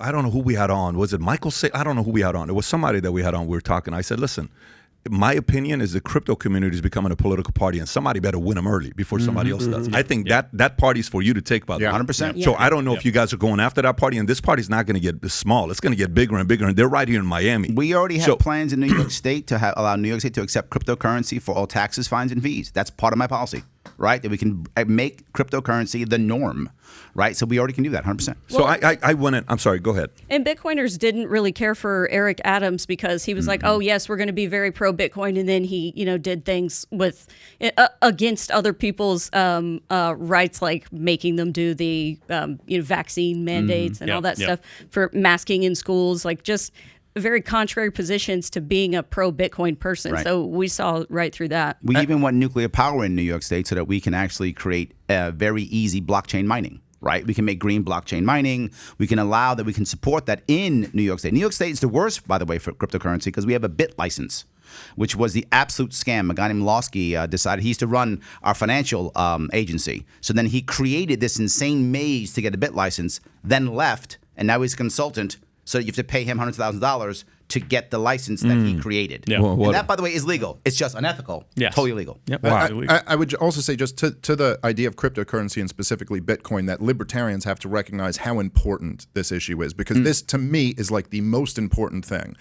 I don't know who we had on. Was it Michael? I don't know who we had on. It was somebody that we had on. We were talking. I said, listen, my opinion is the crypto community is becoming a political party, and somebody better win them early before somebody else does. I think that party's for you to take, by the way. 100%. So I don't know if you guys are going after that party, and this party's not going to get small. It's going to get bigger and bigger, and they're right here in Miami. We already have plans in New York State to allow New York State to accept cryptocurrency for all taxes, fines, and fees. That's part of my policy, right? That we can make cryptocurrency the norm, right? So we already can do that, 100%. So I went in. I'm sorry, go ahead. And Bitcoiners didn't really care for Eric Adams because he was like, oh, yes, we're going to be very pro-Bitcoin. And then he, did things with against other people's rights, like making them do the, vaccine mandates and all that stuff for masking in schools, like just very contrary positions to being a pro-Bitcoin person. Right. So we saw right through that. We even want nuclear power in New York State so that we can actually create very easy blockchain mining. Right, we can make green blockchain mining. We can allow that. We can support that in New York State. New York State is the worst, by the way, for cryptocurrency because we have a bit license, which was the absolute scam. A guy named Losky decided he used to run our financial agency. So then he created this insane maze to get a bit license, then left, and now he's a consultant. So you have to pay him hundreds of thousands of dollars to get the license that he created. Yeah. And that, by the way, is legal. It's just unethical. Yes. Totally illegal. Yep. Wow. I would also say just to the idea of cryptocurrency and specifically Bitcoin, that libertarians have to recognize how important this issue is, because this, to me, is like the most important thing.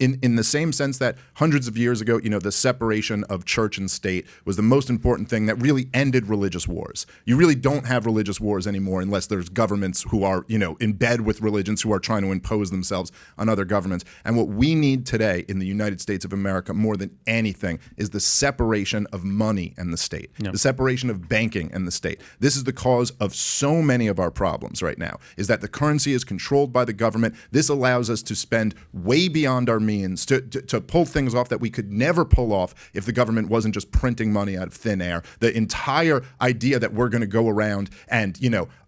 In the same sense that hundreds of years ago, the separation of church and state was the most important thing that really ended religious wars. You really don't have religious wars anymore unless there's governments who are, in bed with religions who are trying to impose themselves on other governments. And what we need today in the United States of America more than anything is the separation of money and the state, the separation of banking and the state. This is the cause of so many of our problems right now, is that the currency is controlled by the government. This allows us to spend way beyond our means to pull things off that we could never pull off if the government wasn't just printing money out of thin air. The entire idea that we're going to go around and,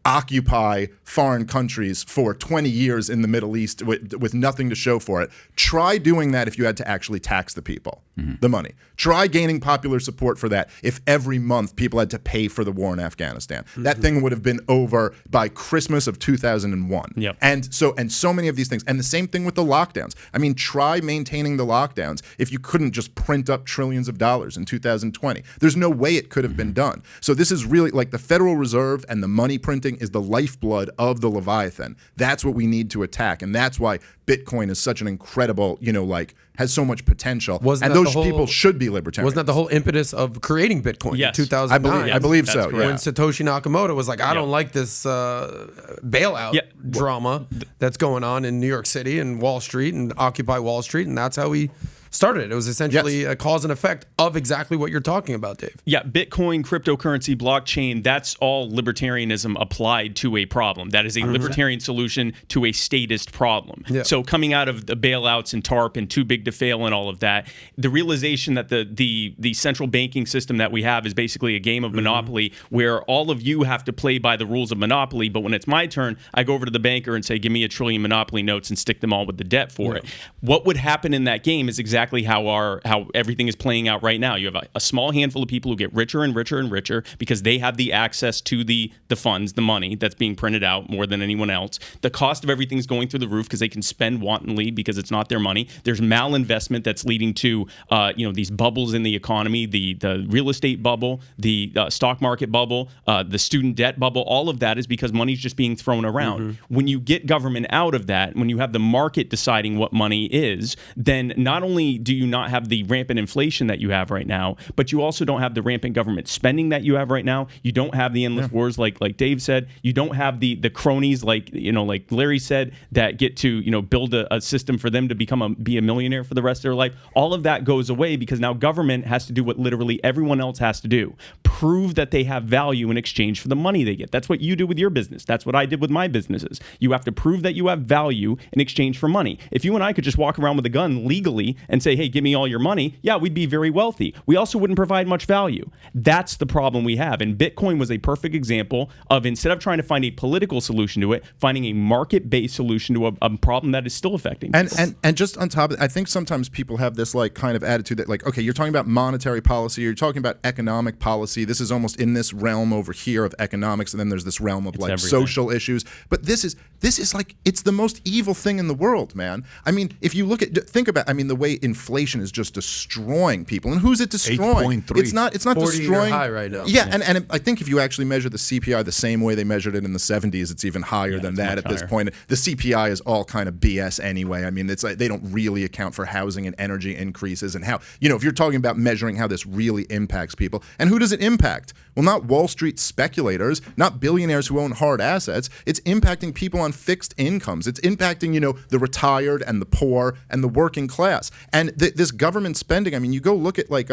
occupy foreign countries for 20 years in the Middle East with nothing to show for it. Try doing that if you had to actually tax the people, the money. Try gaining popular support for that if every month people had to pay for the war in Afghanistan. That thing would have been over by Christmas of 2001. Yep. And so many of these things. And the same thing with the lockdowns. I mean, try maintaining the lockdowns if you couldn't just print up trillions of dollars in 2020. There's no way it could have been done. So this is really like the Federal Reserve and the money printing is the lifeblood of the Leviathan. That's what we need to attack. And that's why Bitcoin is such an incredible, has so much potential. And those people should be libertarians. Wasn't that the whole impetus of creating Bitcoin in 2009? I believe so. When Satoshi Nakamoto was like, I don't like this bailout drama that's going on in New York City and Wall Street and Occupy Wall Street, and that's how he started it. It was essentially a cause and effect of exactly what you're talking about, Dave. Yeah, Bitcoin, cryptocurrency, blockchain, that's all libertarianism applied to a problem. That is a libertarian solution to a statist problem. Yeah. So coming out of the bailouts and TARP and too big to fail and all of that, the realization that the central banking system that we have is basically a game of Monopoly where all of you have to play by the rules of Monopoly, but when it's my turn, I go over to the banker and say, give me 1 trillion Monopoly notes and stick them all with the debt for it. What would happen in that game is exactly how everything is playing out right now. You have a small handful of people who get richer and richer and richer because they have the access to the funds, the money that's being printed out more than anyone else. The cost of everything is going through the roof because they can spend wantonly because it's not their money. There's malinvestment that's leading to these bubbles in the economy, the real estate bubble, the stock market bubble, the student debt bubble. All of that is because money's just being thrown around. When you get government out of that, when you have the market deciding what money is, then not only do you not have the rampant inflation that you have right now, but you also don't have the rampant government spending that you have right now. You don't have the endless wars like Dave said. You don't have the cronies like Larry said that get to build a system for them to be a millionaire for the rest of their life. All of that goes away because now government has to do what literally everyone else has to do. Prove that they have value in exchange for the money they get. That's what you do with your business. That's what I did with my businesses. You have to prove that you have value in exchange for money. If you and I could just walk around with a gun legally and say, hey, give me all your money, yeah, we'd be very wealthy. We also wouldn't provide much value. That's the problem we have. And Bitcoin was a perfect example of, instead of trying to find a political solution to it, finding a market-based solution to a problem that is still affecting people. And just on top of it, I think sometimes people have this like kind of attitude that like, okay, you're talking about monetary policy, you're talking about economic policy. This is almost in this realm over here of economics, and then there's this realm of like everything. social issues. But this is like, it's the most evil thing in the world, man. I mean, if you look at, think about, I mean, the way inflation is just destroying people, and who's it destroying? 8.3. It's not 40-year destroying. high right now. Yeah, and I think if you actually measure the CPI the same way they measured it in the 70s, it's even higher than that at this point. The CPI is all kind of BS anyway. I mean, it's like they don't really account for housing and energy increases and how, you know, if you're talking about measuring how this really impacts people, and who does it impact? Well, not Wall Street speculators, not billionaires who own hard assets. It's impacting people on fixed incomes. It's impacting, you know, the retired and the poor and the working class. And this government spending, I mean, you go look at like,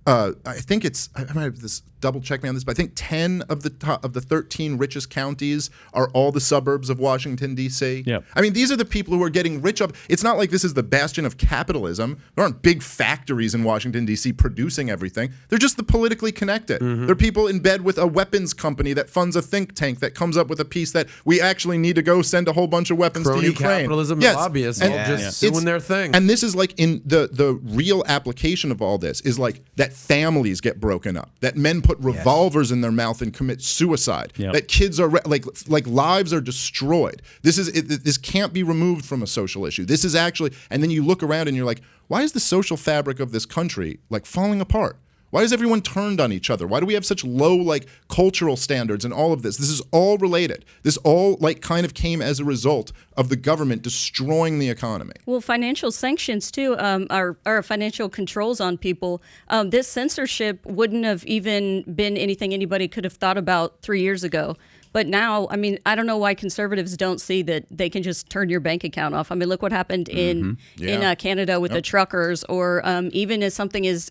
I think it's, I might have this double check me on this, but I think 10 of the 13 richest counties are all the suburbs of Washington, D.C. Yep. I mean, these are the people who are getting rich up. It's not like this is the bastion of capitalism. There aren't big factories in Washington, D.C. producing everything. They're just the politically connected. They're people in bed with a weapons company that funds a think tank that comes up with a piece that we actually need to go send a whole bunch of weapons Crony to Ukraine. capitalism, Yes. lobbyists, And all just doing their thing. And this is like in the real application of all this is like that families get broken up, that men put revolvers in their mouth and commit suicide, that kids are like lives are destroyed. This can't be removed from a social issue. This is actually, and then you look around and you're like, why is the social fabric of this country like falling apart? Why is everyone turned on each other? Why do we have such low like cultural standards and all of this? This is all related. This all like kind of came as a result of the government destroying the economy. Well, financial sanctions too, are financial controls on people. This censorship wouldn't have even been anything anybody could have thought about 3 years ago. But now, I mean, I don't know why conservatives don't see that they can just turn your bank account off. I mean, look what happened in Canada with the truckers, or even as something as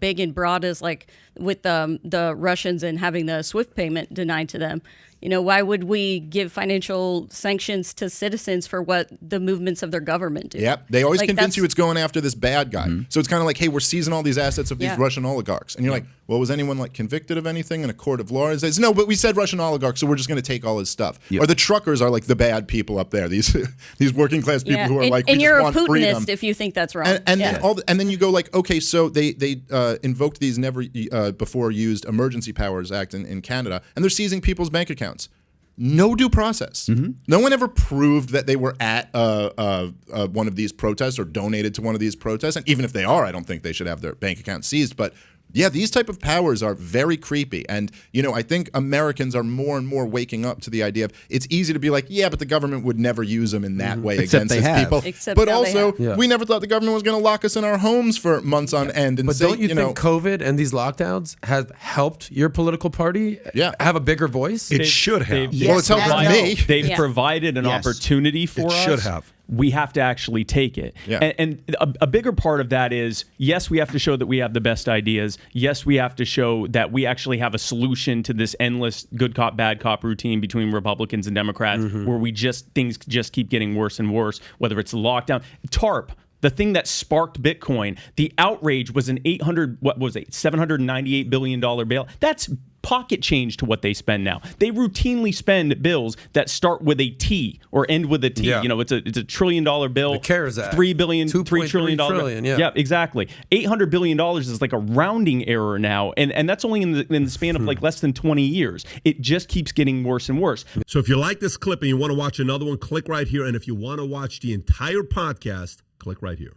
big and broad as like with the Russians and having the SWIFT payment denied to them. You know, why would we give financial sanctions to citizens for what the movements of their government do? Yep. They always convince you it's going after this bad guy. So it's kind of like, hey, we're seizing all these assets of these Russian oligarchs. And you're like, well, was anyone like convicted of anything in a court of law? It says, no, but we said Russian oligarchs, so we're just going to take all his stuff. Or the truckers are like the bad people up there. These working class people who are like, we and just you're want a Putinist freedom. if you think that's wrong. And then you go like, okay, so they invoked these never before used Emergency Powers Act in Canada, and they're seizing people's bank accounts. No due process. No one ever proved that they were at one of these protests or donated to one of these protests. And even if they are, I don't think they should have their bank account seized. But yeah, these type of powers are very creepy. And, you know, I think Americans are more and more waking up to the idea of it's easy to be like, yeah, but the government would never use them in that way Except against they its have. people. Except but now they also, have. we never thought the government was going to lock us in our homes for months on end. And But say, don't you think COVID and these lockdowns have helped your political party have a bigger voice? It should have. Well, it's helped me. They've provided an opportunity for us. It should have. We have to actually take it. Yeah. And a bigger part of that is, yes, we have to show that we have the best ideas. Yes, we have to show that we actually have a solution to this endless good cop, bad cop routine between Republicans and Democrats, where things just keep getting worse and worse, whether it's the lockdown. TARP, the thing that sparked Bitcoin, the outrage was an $798 billion bail. That's pocket change to what they spend now. They routinely spend bills that start with a T or end with a T. Yeah. You know, it's a $1 trillion bill. The CARES Act. $3 billion, $3 trillion. trillion, Yeah, exactly. $800 billion is like a rounding error now, and that's only in the span of like less than 20 years. It just keeps getting worse and worse. So if you like this clip and you want to watch another one, click right here. And if you want to watch the entire podcast, click right here.